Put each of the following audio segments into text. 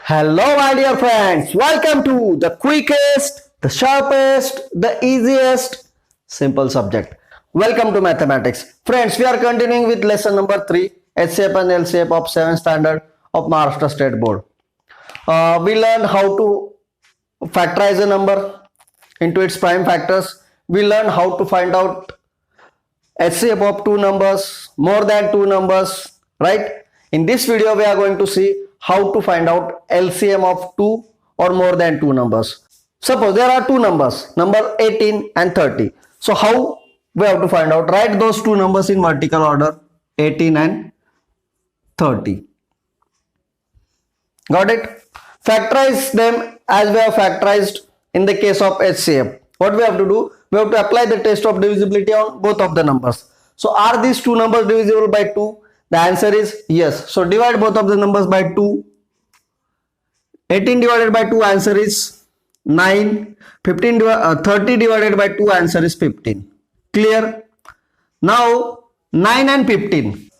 Hello, my dear friends. Welcome to the quickest, the sharpest, the easiest simple subject. Welcome to mathematics. Friends, we are continuing with lesson number 3, HCF and LCF of 7th standard of Maharashtra State Board. We learned how to factorize a number into its prime factors. We learned how to find out HCF of two numbers, more than two numbers, right? In this video, we are going to see how to find out LCM of two or more than two numbers. Suppose there are two numbers, number 18 and 30. So how we have to find out? Write those two numbers in vertical order, 18 and 30. Got it? Factorize them as we have factorized in the case of HCF. What we have to do? We have to apply the test of divisibility on both of the numbers. So are these two numbers divisible by 2? The answer is yes. So divide both of the numbers by 2. 18 divided by 2, answer is 9. 30 divided by 2, answer is 15. Clear? Now 9 and 15.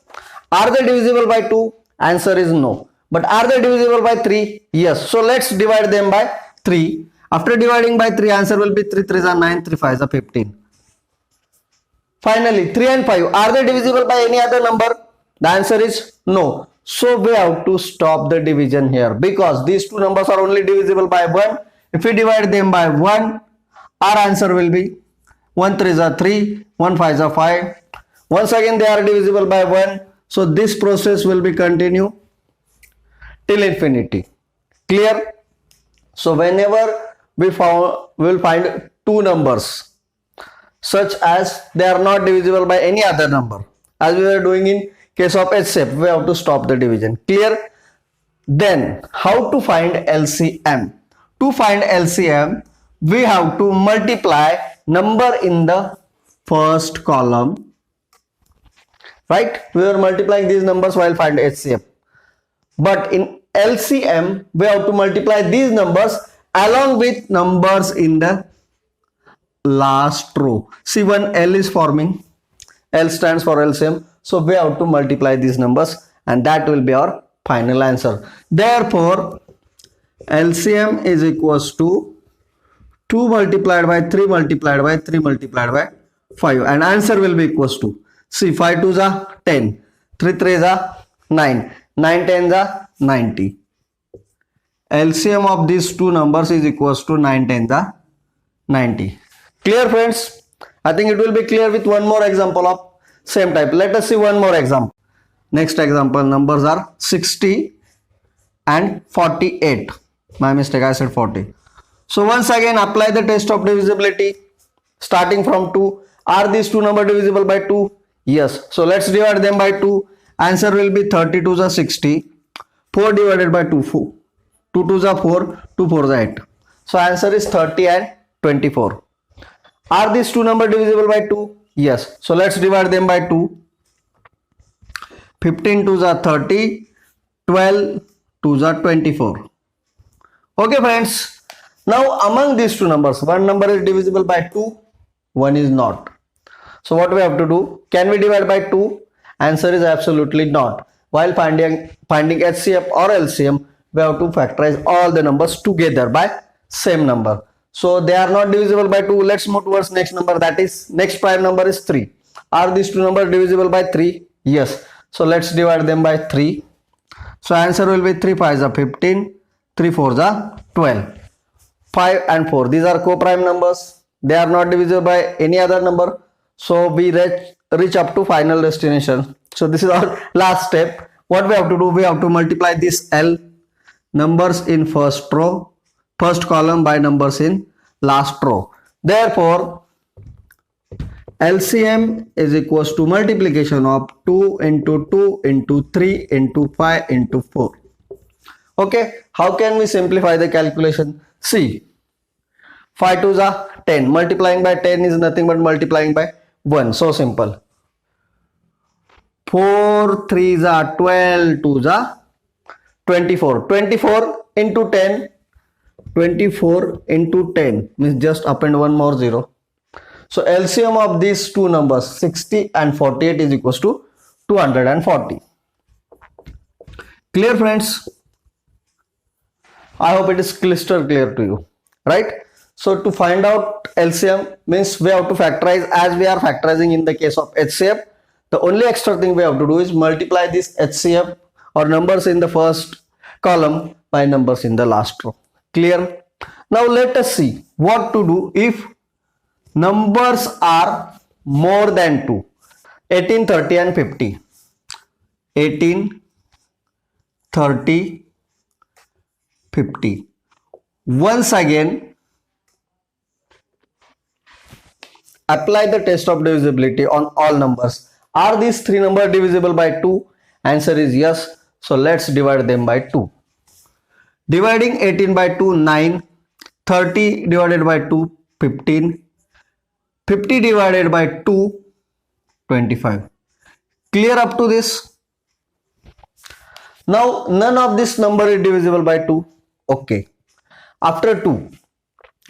Are they divisible by 2? Answer is no. But are they divisible by 3? Yes. So let's divide them by 3. After dividing by 3, answer will be 3 3s are 9, 3 5s are 15. Finally, 3 and 5. Are they divisible by any other number? The answer is no. So we have to stop the division here because these two numbers are only divisible by 1. If we divide them by 1, our answer will be 1 3s are 3, 1 5s are 5. Once again, they are divisible by 1. So this process will be continue till infinity. Clear? So whenever we will find two numbers such as they are not divisible by any other number, as we were doing in case of HCF, we have to stop the division. Clear? Then how to find LCM? To find LCM, we have to multiply number in the first column, right? We are multiplying these numbers while finding HCF. But in LCM, we have to multiply these numbers along with numbers in the last row. See, one L is forming. L stands for LCM. So we have to multiply these numbers and that will be our final answer. Therefore, LCM is equals to 2 multiplied by 3 multiplied by 3 multiplied by 5 and answer will be equals to, see, 5 2s are 10, 3 3s are 9, 9 10s are 90. LCM of these two numbers is equals to 9 10s are 90. Clear, friends? I think it will be clear with one more example of same type. Let us see one more example. Next example, numbers are 60 and 48. My mistake, I said 40. So once again, apply the test of divisibility starting from 2. Are these two numbers divisible by 2? Yes. So let's divide them by 2. Answer will be 32 is 60. 4 divided by 2. 2 2s are 4. 2 4s are 8. So answer is 30 and 24. Are these two numbers divisible by 2? Yes. So let's divide them by 2. 15 2s are 30. 12 2s are 24. Okay, friends. Now among these two numbers, one number is divisible by 2, one is not. So what we have to do? Can we divide by 2? Answer is absolutely not. While finding HCF or LCM, we have to factorize all the numbers together by same number. So they are not divisible by 2. Let's move towards next number, that is next prime number is 3. Are these two numbers divisible by 3? Yes. So let's divide them by 3. So answer will be 3 5s are 15, 3 4s are 12. 5 and 4, these are co-prime numbers. They are not divisible by any other number. So we reach up to final destination. So this is our last step. What we have to do? We have to multiply this L numbers in first row, first column by numbers in last row. Therefore, LCM is equals to multiplication of 2 into 2 into 3 into 5 into 4. Okay, how can we simplify the calculation? See, 5 2s are 10. Multiplying by 10 is nothing but multiplying by 1. So simple. 4 3s are 12, 2s are 24. 24 into 10. 24 into 10 means just append one more 0. So LCM of these two numbers 60 and 48 is equals to 240. Clear, friends? I hope it is crystal clear to you, right? So to find out LCM means we have to factorize as we are factorizing in the case of HCF. The only extra thing we have to do is multiply this HCF or numbers in the first column by numbers in the last row. Clear? Now let us see what to do if numbers are more than 2. 18, 30 and 50. 18, 30, 50. Once again, apply the test of divisibility on all numbers. Are these three numbers divisible by 2? Answer is yes. So let's divide them by 2. Dividing 18 by 2, 9. 30 divided by 2, 15. 50 divided by 2, 25. Clear up to this? Now none of this number is divisible by 2. Okay. After 2,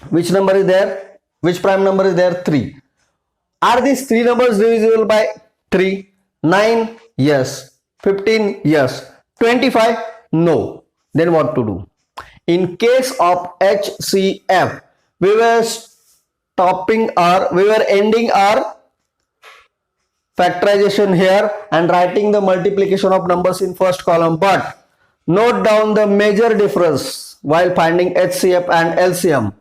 which number is there? Which prime number is there? 3. Are these three numbers divisible by 3? 9? Yes. 15? Yes. 25? No. Then what to do? In case of HCF, we were ending our factorization here and writing the multiplication of numbers in first column, but note down the major difference while finding HCF and LCM.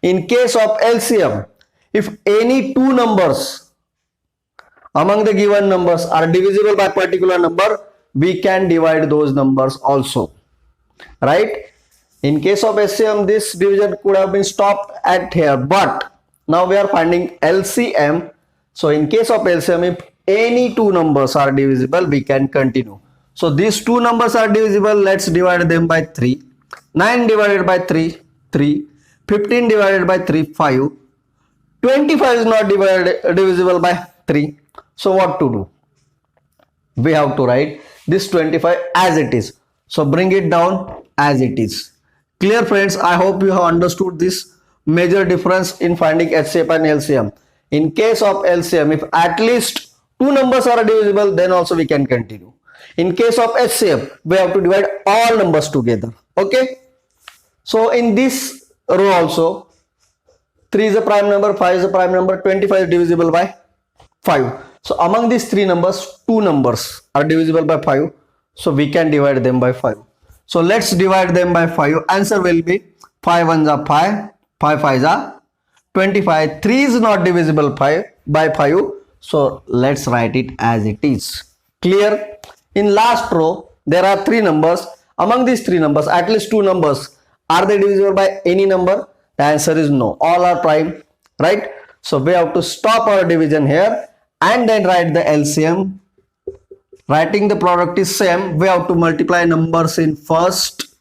In case of LCM, if any two numbers among the given numbers are divisible by particular number, we can divide those numbers also, right? In case of HCM, this division could have been stopped at here, but now we are finding LCM. So in case of LCM, if any two numbers are divisible, we can continue. So these two numbers are divisible. Let's divide them by 3. 9 divided by 3, 3. 15 divided by 3, 5. 25 is not divisible by 3. So what to do? We have to write this 25 as it is. So bring it down as it is. Clear friends, I hope you have understood this major difference in finding HCF and LCM. In case of LCM, if at least two numbers are divisible, then also we can continue. In case of HCF, we have to divide all numbers together. Okay. So in this row also, 3 is a prime number, 5 is a prime number, 25 is divisible by 5. So among these three numbers, two numbers are divisible by 5. So we can divide them by 5. So let's divide them by 5. Answer will be 5 1s are 5, 5 5s are 25. 3 is not divisible by 5. So let's write it as it is. Clear? In last row, there are three numbers. Among these three numbers, at least two numbers, are they divisible by any number? The answer is no. All are prime, right? So we have to stop our division here and then write the LCM. Writing the product is same. We have to multiply numbers in first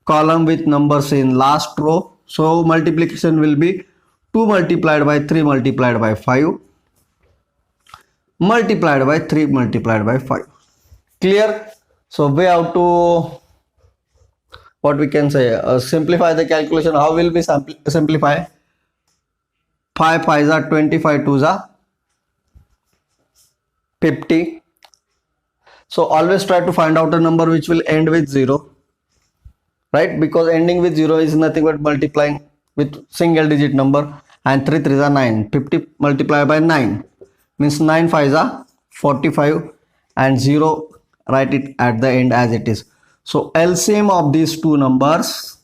column with numbers in last row. So multiplication will be 2 multiplied by 3 multiplied by 5 multiplied by 3 multiplied by 5. Clear? So we have to, what we can say, simplify the calculation. How will we simplify? 5 5s are 25, 2s are 50. So always try to find out a number which will end with 0, right? Because ending with 0 is nothing but multiplying with single digit number, and 3 3s are 9. 50 multiplied by 9 means 9 5s are 45 and 0, write it at the end as it is. So LCM of these three numbers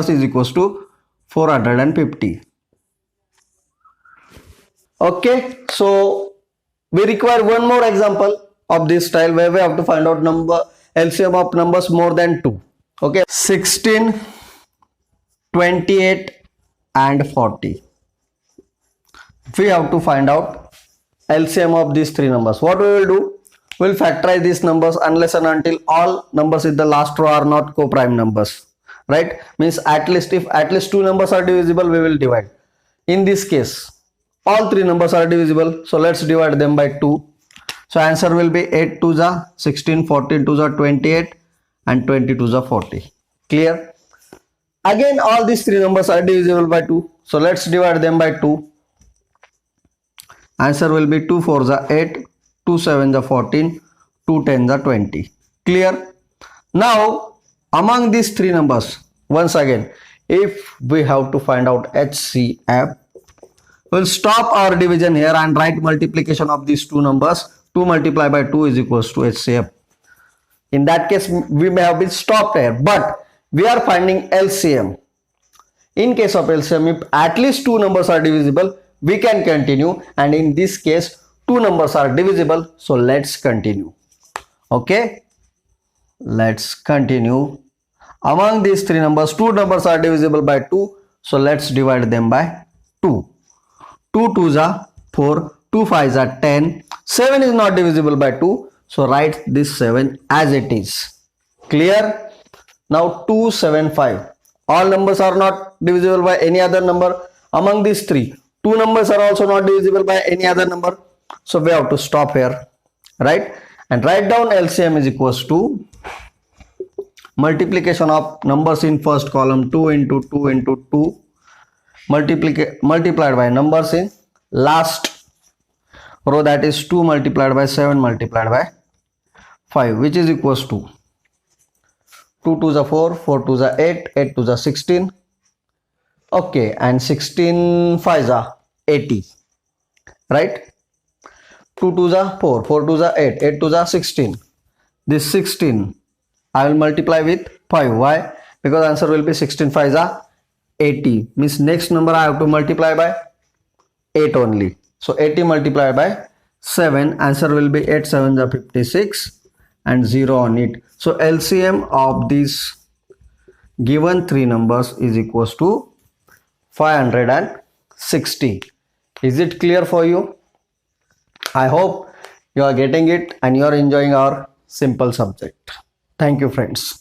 is equals to 450. Okay, so we require one more example of this style where we have to find out LCM of numbers more than 2. Okay, 16, 28 and 40. We have to find out LCM of these three numbers. What we will do? We will factorize these numbers unless and until all numbers in the last row are not co-prime numbers, right? Means if at least two numbers are divisible, we will divide. In this case, all three numbers are divisible, so let's divide them by 2. So answer will be 8 2s are 16, 14 2s are 28 and 22s are 40. Clear? Again, all these three numbers are divisible by 2. So let's divide them by 2. Answer will be 2 4s are 8, 2 7s are 14, 2 10s are 20. Clear? Now among these three numbers, once again, if we have to find out HCF, we'll stop our division here and write multiplication of these two numbers. 2 multiplied by 2 is equals to HCF. In that case, we may have been stopped here, but we are finding LCM. In case of LCM, if at least two numbers are divisible, we can continue, and in this case, two numbers are divisible, so let's continue. Okay, let's continue. Among these three numbers, two numbers are divisible by 2, so let's divide them by 2. 2 2s are 4, 2 5s are 10, 7 is not divisible by 2, so write this 7 as it is. Clear? Now 2 7 5, all numbers are not divisible by any other number. Among these three, two numbers are also not divisible by any other number, so we have to stop here, right? And write down LCM is equals to multiplication of numbers in first column, 2 into 2 into 2, multiplied by numbers in last row, that is 2 multiplied by 7 multiplied by 5, which is equals to 2 2s are 4, 4 2s are 8, 8 2s are 16. Okay, and 16 5s are 80, right? 2 2s are 4, 4 2s are 8, 8 2s are 16. This 16 I will multiply with 5. Why? Because answer will be 16 5s are 80. Means next number I have to multiply by 8 only. So 80 multiplied by 7, answer will be 8 7s are 56 and 0 on it. So LCM of these given three numbers is equals to 560. Is it clear for you? I hope you are getting it and you are enjoying our simple subject. Thank you, friends.